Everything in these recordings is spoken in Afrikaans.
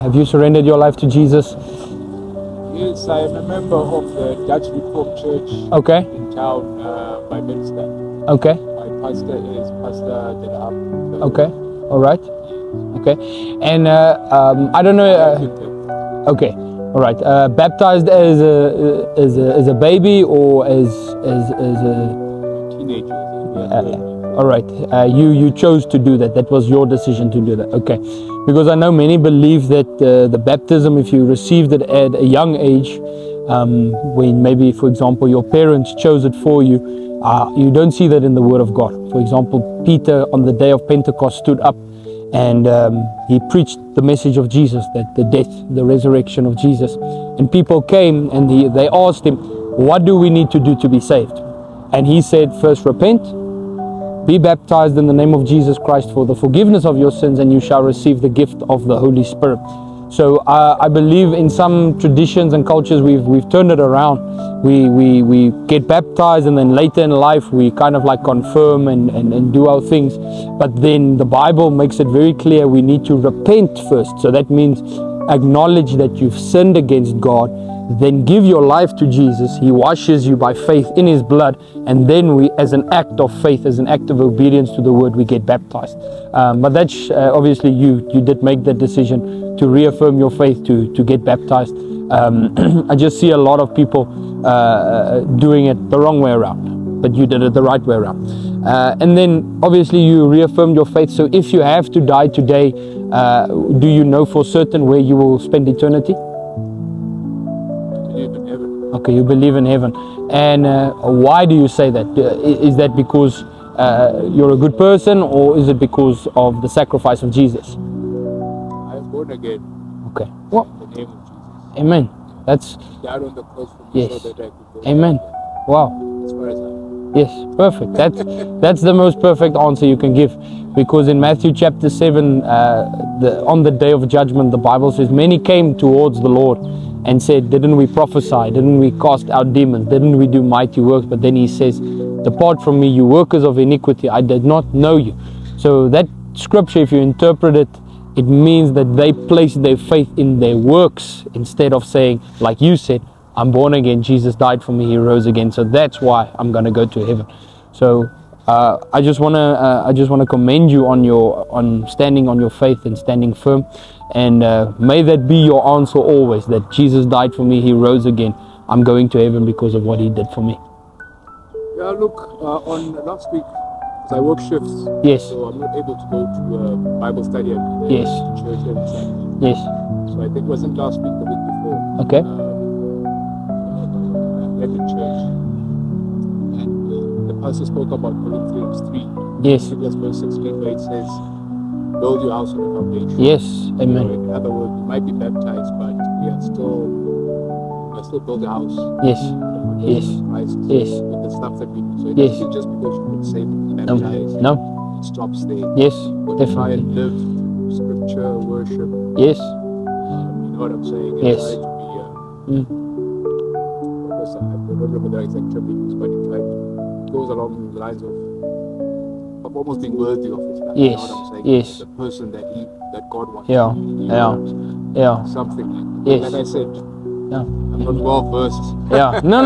Have you surrendered your life to Jesus? Yes, I am a member of the Dutch Reformed Church Okay. in town, by Minster. Okay. My pastor is Pastor Delap. Okay. All right. Okay. And I don't know. Okay. All right. Baptized as a baby or as a Teenager. all right. You chose to do that. That was your decision to do that. Okay. Because I know many believe that the baptism, if you received it at a young age, when maybe, for example, your parents chose it for you, you don't see that in the Word of God. For example, Peter on the day of Pentecost stood up and he preached the message of Jesus, that the death, the resurrection of Jesus. And people came and they asked him, what do we need to do to be saved? And he said, first repent, be baptized in the name of Jesus Christ for the forgiveness of your sins, and you shall receive the gift of the Holy Spirit. So I believe in some traditions and cultures we've turned it around. We get baptized and then later in life we kind of like confirm and do our things. But then the Bible makes it very clear we need to repent first. So that means acknowledge that you've sinned against God, then give your life to Jesus. He washes you by faith in His blood, and then we, as an act of faith, as an act of obedience to the Word, we get baptized. But that's obviously you did make that decision to reaffirm your faith to get baptized. I just see a lot of people doing it the wrong way around, but you did it the right way around. And then obviously you reaffirmed your faith. So if you have to die today, do you know for certain where you will spend eternity? Okay, you believe in heaven. And why do you say that? Is that because you're a good person, or is it because of the sacrifice of Jesus? I am born again. Okay. Well, in the name of Jesus. Amen. That's He died on the cross for me, yes. so that I could go. Amen. Wow. As far as I know. Yes, perfect. That's the most perfect answer you can give, because in Matthew chapter 7, on the day of judgment, the Bible says many came towards the Lord and said, didn't we prophesy? Didn't we cast out demons? Didn't we do mighty works? But then He says, depart from me, you workers of iniquity, I did not know you. So that scripture, if you interpret it, it means that they placed their faith in their works instead of saying, like you said, I'm born again, Jesus died for me, He rose again, so that's why I'm going to go to heaven. So I just want to commend you on standing on your faith and standing firm, and may that be your answer always, that Jesus died for me, He rose again, I'm going to heaven because of what He did for me. Yeah, look, on last week, because I work shifts, Yes. so I'm not able to go to Bible study at Yes. church every Sunday. Yes. So I think it wasn't last week, the week before. Okay. I led the church, and the pastor spoke about Corinthians 3. Yes. Verse 16, where it says, build your house on the foundation. Yes. Amen. So in other words, we might be baptized, but we are still build a house. Yes. Yes. Christ, Yes. with the stuff that we do. So it Yes. doesn't just because you've been saved, No. baptized, No. it stops there. Yes. But to try Definitely. and live through scripture, worship, Yes. you know what I'm saying? And Yes. try to be, I don't remember the exact term we use, but it goes along the lines of almost being worthy of His love. Yes. You know what I'm saying? Yes. The person that God wants. Yeah. You Yeah. know, Yeah. something like that. Yes. Like I said, Yeah. I'm not well versed. Yeah. No.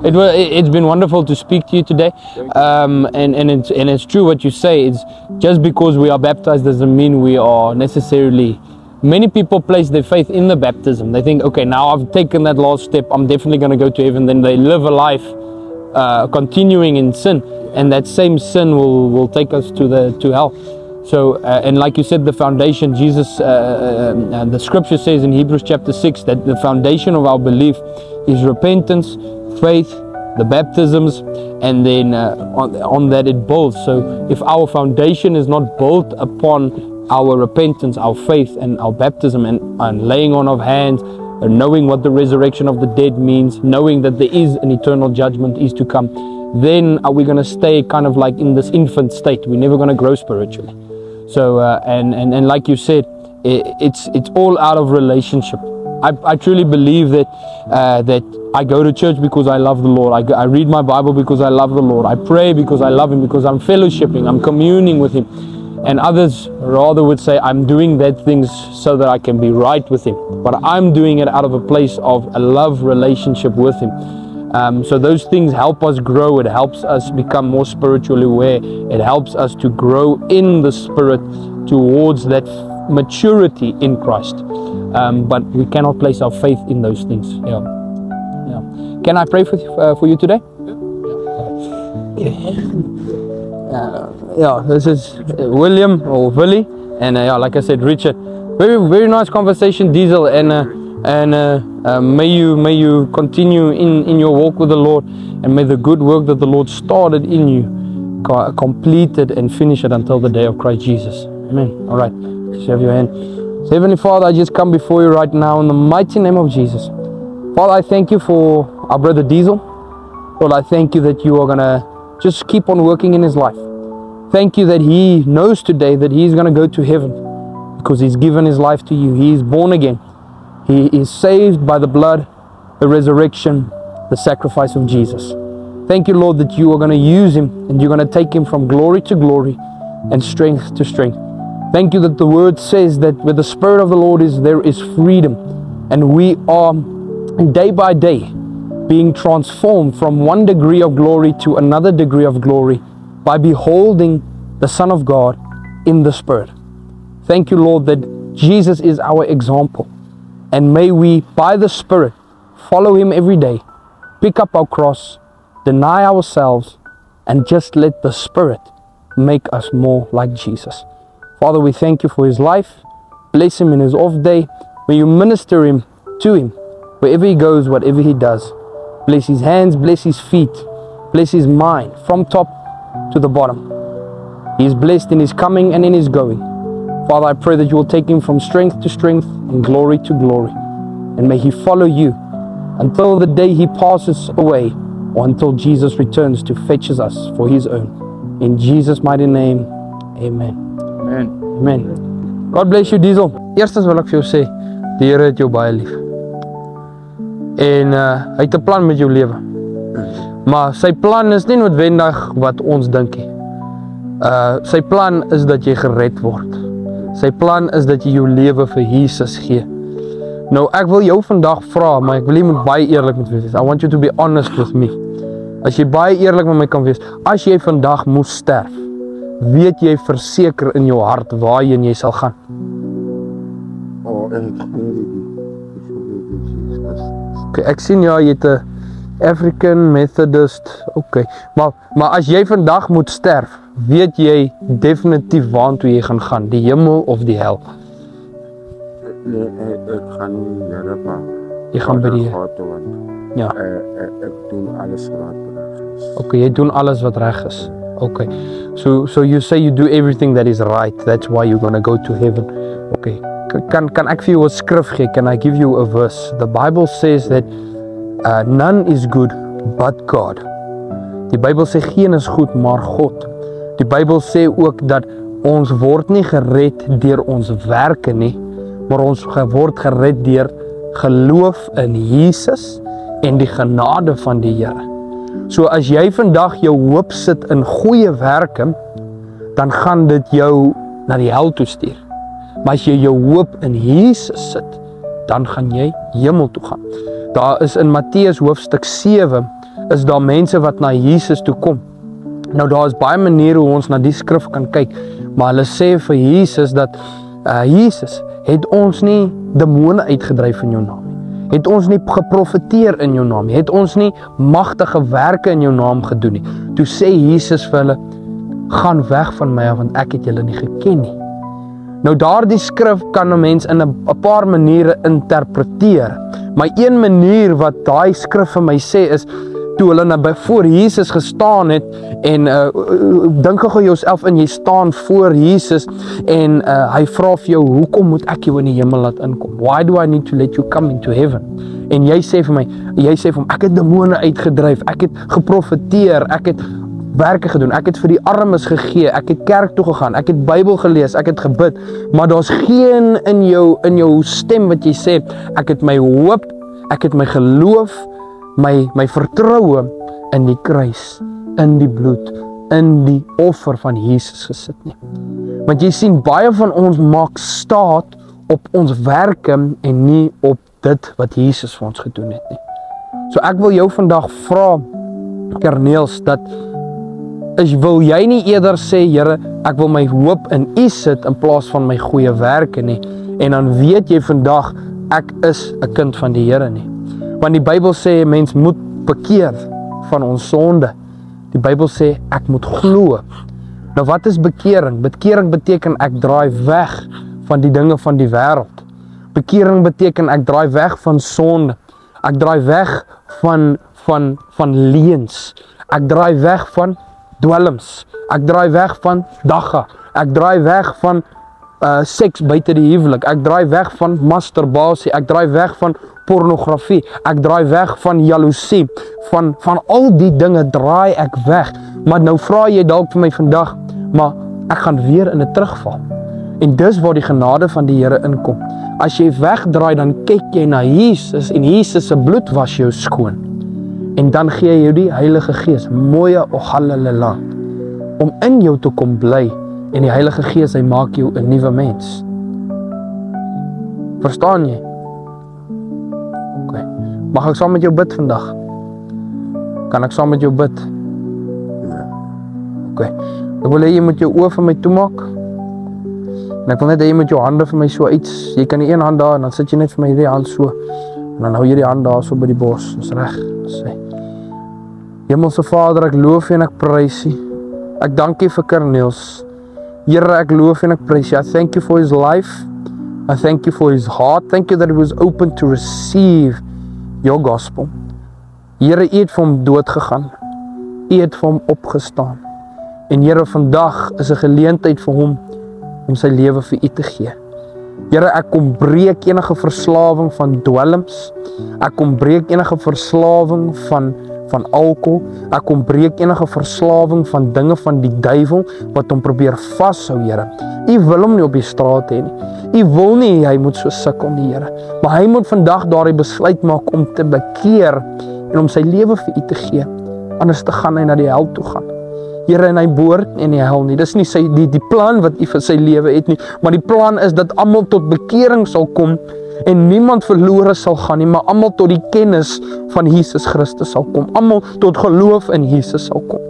It's been wonderful to speak to you today. And it's true what you say. It's just because we are baptized doesn't mean we are necessarily. Many people place their faith in the baptism. They think, okay, now I've taken that last step, I'm definitely going to go to heaven. Then they live a life continuing in sin, and that same sin will take us to hell. So, and like you said, the foundation, Jesus, the scripture says in Hebrews chapter 6 that the foundation of our belief is repentance, faith, the baptisms, and then on that it builds. So if our foundation is not built upon our repentance, our faith, and our baptism, and laying on of hands, and knowing what the resurrection of the dead means, knowing that there is an eternal judgment is to come, then are we going to stay kind of like in this infant state? We're never going to grow spiritually. So and like you said, it's all out of relationship. I truly believe that I go to church because I love the Lord. I read my Bible because I love the Lord. I pray because I love Him, because I'm fellowshipping, I'm communing with Him. And others rather would say, I'm doing that things so that I can be right with Him. But I'm doing it out of a place of a love relationship with Him. So those things help us grow. It helps us become more spiritually aware. It helps us to grow in the Spirit towards that maturity in Christ. But we cannot place our faith in those things. Yeah. Can I pray for you today? Yeah, this is William or Willie, and like I said, Richard. Very nice conversation, Diesel, and may you continue in your walk with the Lord, and may the good work that the Lord started in you complete it and finish it until the day of Christ Jesus. Amen. All right, just have your hand. So Heavenly Father, I just come before you right now in the mighty name of Jesus. Father, I thank you for our brother Diesel. Lord, I thank you that you are going to just keep on working in his life. Thank you that he knows today that he's going to go to heaven because he's given his life to you. He is born again. He is saved by the blood, the resurrection, the sacrifice of Jesus. Thank you, Lord, that you are going to use him and you're going to take him from glory to glory and strength to strength. Thank you that the word says that where the Spirit of the Lord is, there is freedom. And we are day by day being transformed from one degree of glory to another degree of glory by beholding the Son of God in the Spirit. Thank you, Lord, that Jesus is our example. And may we, by the Spirit, follow Him every day, pick up our cross, deny ourselves, and just let the Spirit make us more like Jesus. Father, we thank you for his life. Bless him in his off day. May you minister to him wherever he goes, whatever he does. Bless his hands, bless his feet, bless his mind from top to the bottom. He is blessed in his coming and in his going. Father, I pray that you will take him from strength to strength and glory to glory. And may he follow you until the day he passes away or until Jesus returns to fetches us for his own. In Jesus' mighty name, amen. Amen. Amen. God bless you, Diesel. Eerstens wil ek vir jou sê, die Here het jou baie lief. En hy het 'n plan met jou lewe. Maar sy plan is nie noodwendig wat ons dink nie. Sy plan is dat jy gered word. Sy plan is dat jy jou lewe vir Jesus gee. Nou ek wil jou vandag vra, maar ek wil jy moet baie eerlik met wees. I want you to be honest with me. As jy baie eerlik met my kan wees, as jy vandag moes sterf, weet jy verseker in jou hart waarheen jy sal gaan? Okay, ek sien ja, jy het 'n African Methodist. Okay, maar as jy vandag moet sterf, weet jy definitief waartoe jy gaan, die hemel of die hel? Nee, ek gaan nie Here maar. Jy gaan by die Here. Ja. Ek doen alles wat reg is. Okay, jy doen alles wat reg is. Okay, so you say you do everything that is right. That's why you're gonna go to heaven. Okay, kan ek vir jou 'n skrif gee? Can I give you a verse? The Bible says that none is good but God. Die Bybel sê geen is goed maar God. Die Bybel sê ook dat ons word nie gered deur ons werke nie, maar ons word gered deur geloof in Jesus en die genade van die Here. So as jy vandag jou hoop sit in goeie werke, dan gaan dit jou na die hel toe stuur. Maar as jy jou hoop in Jesus sit, dan gaan jy hemel toe gaan. Daar is in Matteus hoofstuk 7, is daar mense wat na Jesus toe kom. Nou daar is baie maniere hoe ons na die skrif kan kyk, maar hulle sê vir Jesus dat Jesus, het ons nie demone uitgedryf in jou naam nie. Het ons nie geprofeteer in jou naam nie. Het ons nie magtige werke in jou naam gedoen nie. Toe sê Jesus vir hulle, gaan weg van my, want ek het julle nie geken nie. Nou daardie skrif kan 'n mens in 'n paar maniere interpreteer. Maar een manier wat daai skrif vir my sê is, toe hulle voor Jesus gestaan het en dink gou jouself in, jy staan voor Jesus en hy vra vir jou, hoekom moet ek jou in die hemel laat inkom? Why do I need to let you come into heaven? En jy sê vir hom, ek het demone uitgedryf, ek het geprofeteer, ek het werke gedoen, ek het vir die armes gegee, ek het kerk toe gegaan, ek het Bybel gelees, ek het gebid, maar daar's geen in jou stem wat jy sê, ek het my hoop, ek het my geloof, my vertroue in die kruis, in die bloed, in die offer van Jesus gesit nie. Want jy sien, baie van ons maak staat op ons werke en nie op dit wat Jesus vir ons gedoen het nie. So ek wil jou vandag vra, Corneels, dat wil jy nie eerder sê, Here, ek wil my hoop in U sit in plaas van my goeie werke nie, en dan weet jy vandag, ek is 'n kind van die Here nie. Want die Bybel sê, mens moet bekeer van ons sonde. Die Bybel sê, ek moet glo. Nou wat is bekering? Bekering beteken ek draai weg van die dinge van die wêreld. Bekering beteken ek draai weg van sonde. Ek draai weg van leuns. Ek draai weg van dwelms. Ek draai weg van dagga. Ek draai weg van seks buite die huwelik. Ek draai weg van masturbasie. Ek draai weg van pornografie. Ek draai weg van jaloesie. Van al die dinge draai ek weg. Maar nou vra jy dalk vir my vandag, maar ek gaan weer in 'n terugval. En dis waar die genade van die Here inkom. As jy wegdraai, dan kyk jy na Jesus en Jesus se bloed was jou skoon. En dan gee hy jou die Heilige Gees, mooie ogalala, om in jou te kom bly. En die Heilige Gees, hy maak jou 'n nuwe mens. Verstaan jy? Okay. Mag ek saam met jou bid vandag? Kan ek saam met jou bid? Ja. Okay. Ek wil hê jy moet jou oë vir my toemaak. En ek wil net hê jy moet jou hande vir my so iets. Jy kan die een hand daar en dan sit jy net vir my hierdie hand so. En dan hou jy die hand daar so by die bors. Dis reg. Sê. Hemelse Vader, ek loof U en ek prys U. Ek dank U vir Corneels. Here, ek loof en ek prys U. I thank You for his life. I thank You for his heart. Thank You that he was open to receive Your gospel. Here, U het vir hom dood gegaan. U het vir hom opgestaan. En Here, vandag is 'n geleentheid vir hom om sy lewe vir U te gee. Here, ek kom breek enige verslawing van dwelms. Ek kom breek enige verslawing van alkohol. Ek kom breek enige verslawing van dinge van die duiwel wat hom probeer vashou, Here. U wil hom nie op die straat hê nie. U wil nie hy moet so sukkel nie, Here. Maar hy moet vandag daardie besluit maak om te bekeer en om sy lewe vir U te gee. Anders te gaan hy na die hel toe gaan. Here, en hy behoort nie in die hel nie. Dis nie die plan wat U vir sy lewe het nie, maar die plan is dat almal tot bekering sal kom en niemand verlore sal gaan nie, maar almal tot die kennis van Jesus Christus sal kom. Almal tot geloof in Jesus sal kom.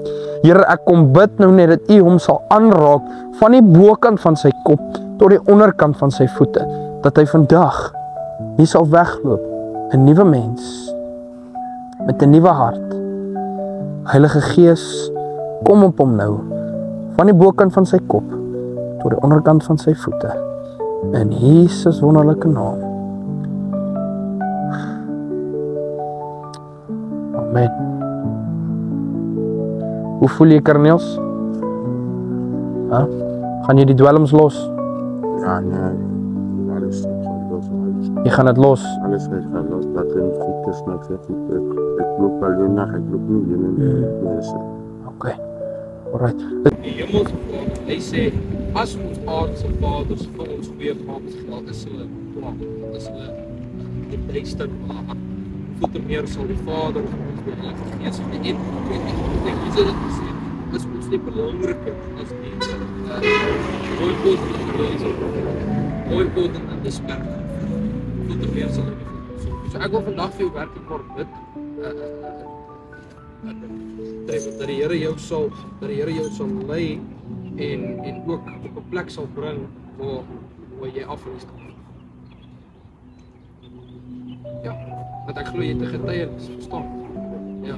Here, ek kom bid nou net dat U hom sal aanraak van die bokant van sy kop tot die onderkant van sy voete, dat hy vandag hier sal wegloop, 'n nuwe mens met 'n nuwe hart. Heilige Gees, kom op hom nou, van die bokant van sy kop tot die onderkant van sy voete, in Jesus wonderlike naam. Amen. Hoe voel jy, Corneels? Gaan jy die dwelms los? Ja, nee. Alles gaan los. Jy gaan dit los? Alles gaan los. Dat er niet goed is, maar ik zeg niet. Ik loop alleen naar, ik loop niet in mensen. Okay. Alright. Die hemelse Vader, hy sê, as ons aardse vaders vir ons goeie maaks geld, is hulle kwaad, is hulle duister maak. Hoeveel te meer sal die Vader vir ons die Heilige Gees van die ek is dit gesê, is ons nie belangriker as die mooi God in die sperg. Hoeveel te meer sal hy vir ons. So ek wil vandag vir jou werklik maar bid, dat die Here jou sal lei en ook op 'n plek sal bring waar jy afrus. Ja, want ek glo jy het 'n getuienis, verstaan? Ja,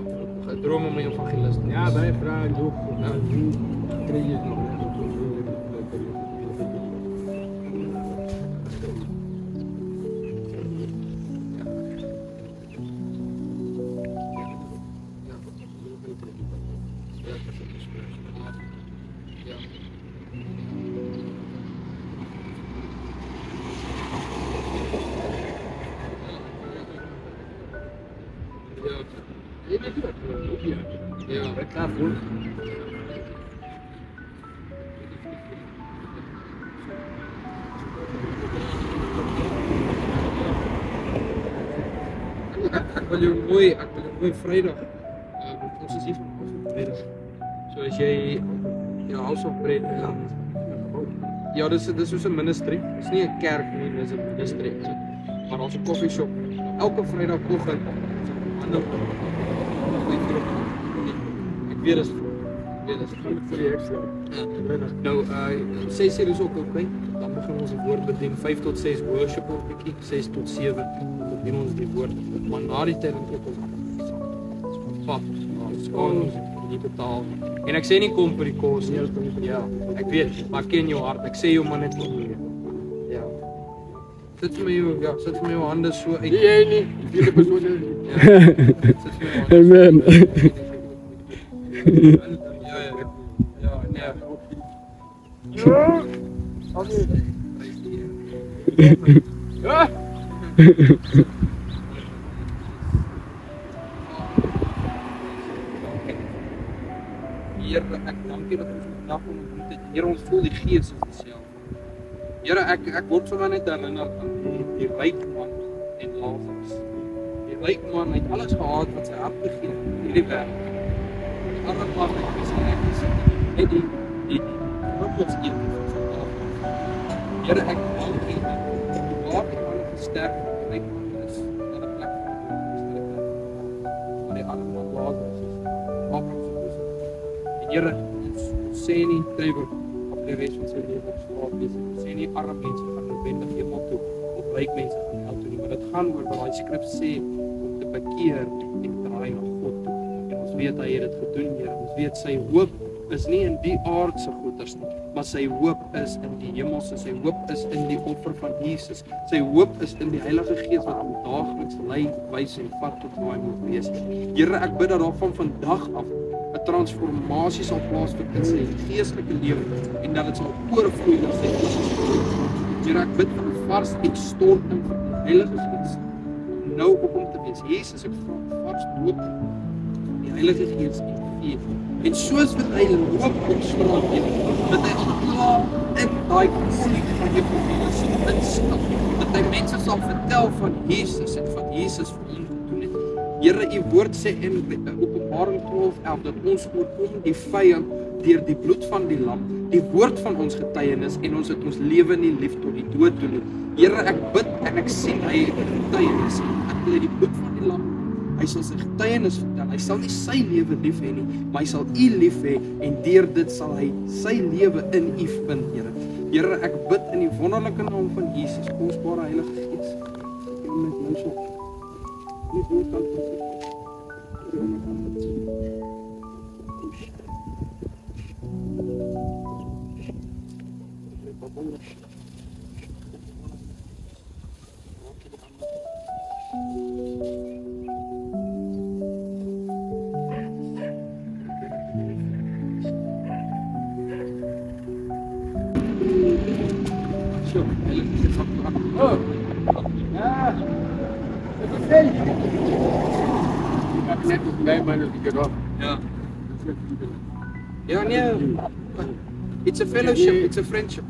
'n droom om 'n evangelis. Ja, baie vrae en ook kry jy nog. Ja, ek klaar voel. Ek wil jou mooi Vrydag. Ons is hier van Vrydag. So as jy huis of breed Ja, dis soos 'n ministry. Dis nie 'n kerk nie, dis 'n ministry. Maar ons 'n koffieshop. Elke Vrydagoggend handel ek weet dis vir die ekstra. Nou, 6 uur is ook oké. Dan begin ons die woord bedien. 5 tot 6 worship 'n bietjie, 6 tot 7 bedien ons die woord. Maar na die tyd dan trek ons pap, ons skoon, nie betaal. En ek sê nie kom vir die kos nie. Ja, ek weet, maar ken jou hart. Ek sê jou man net nie. Ja. Sit vir my jou hande so uit. Jy nie, die persoon nie. Ja. Sit vir my jou hande. Amen. Ja, nee. Ja. Here, ek dank U dat ons vandag ontmoet het. Here, ons voel die Gees is dieselfde. Here, ek word sommer net herinner aan die ryk man en Lazarus. Die ryk man het alles gehad wat sy hart begee het in hierdie wêreld. Die arme man het net die robots eet van sy tafel. Here, ek dank U dat waar die man gesterf het, die ryk man is in 'n plek van sterkte. Maar die arme man Lazarus is Abraham se boesem. Here, ons sê nie twyfel op die res van sy lewe swaar wees. Ons sê nie arme mense gaan noodwendig hemel toe of ryk mense gaan hel toe nie, maar dit gaan oor wat daai skrif sê om te bekeer en draai na God toe. En ons weet hy het dit gedoen, Here. Ons weet sy hoop is nie in die aardse goeders nie, maar sy hoop is in die hemelse. Sy hoop is in die offer van Jesus. Sy hoop is in die Heilige Gees wat hom daagliks lei, wys en vat tot waar hy moet wees. Here, ek bid dat daar van vandag af 'n transformasie sal plaasvind in sy geestelike lewe en dat dit sal oorvloei na sy fisiese lewe. Here, ek bid vir 'n vars uitstorting van die Heilige Gees om nou op hom te wees. Jesus, ek vra vars doop die Heilige Gees en vuur. En soos wat hy loop op straat heen, dat hy klaar in daai konflik van evangelie sal instap, dat hy mense sal vertel van Jesus en wat Jesus vir hom gedoen het. Here, U woord sê in Openbaring 12:11 dat ons oorkom die vyand deur die bloed van die lam, die woord van ons getuienis en ons het ons lewe nie lief tot die dood doen nie. Here, ek bid en ek sien hy het 'n getuienis. Ek wil die bloed van die lam. Hy sal sy getuienis vertel. Hy sal nie sy lewe lief hê nie, maar hy sal U lief hê en deur dit sal hy sy lewe in U vind, Here. Here, ek bid in die wonderlike naam van Jesus, kosbare Heilige Gees. Ek wil met my so nie so kan Ja, nee. It's a fellowship, it's a friendship.